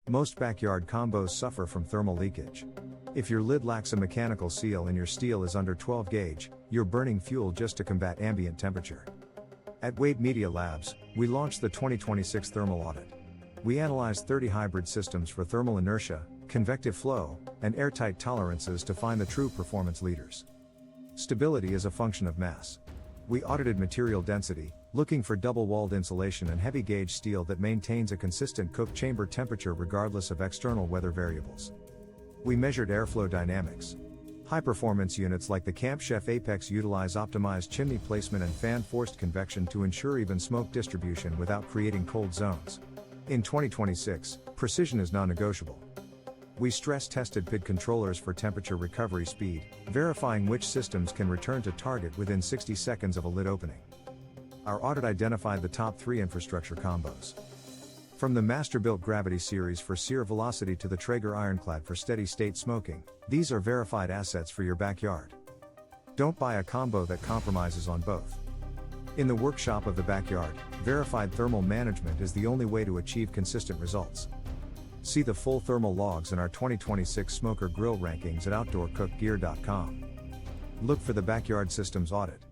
Most backyard combos suffer from thermal leakage. If your lid lacks a mechanical seal and your steel is under 12 gauge, you're burning fuel just to combat ambient temperature. At Wade Media Labs, we launched the 2026 Thermal Audit. We analyzed 30 hybrid systems for thermal inertia, convective flow, and airtight tolerances to find the true performance leaders. Stability is a function of mass. We audited material density, looking for double-walled insulation and heavy-gauge steel that maintains a consistent cook chamber temperature regardless of external weather variables. We measured airflow dynamics. High-performance units like the Camp Chef Apex utilize optimized chimney placement and fan-forced convection to ensure even smoke distribution without creating cold zones. In 2026, precision is non-negotiable. We stress-tested PID controllers for temperature recovery speed, verifying which systems can return to target within 60 seconds of a lid opening. Our audit identified the top 3 infrastructure combos. From the Masterbuilt Gravity series for sheer velocity to the Traeger Ironclad for steady-state smoking, these are verified assets for your backyard. Don't buy a combo that compromises on both. In the workshop of the backyard, verified thermal management is the only way to achieve consistent results. See the full thermal logs in our 2026 Smoker Grill rankings at OutdoorCookGear.com. Look for the Backyard Systems Audit.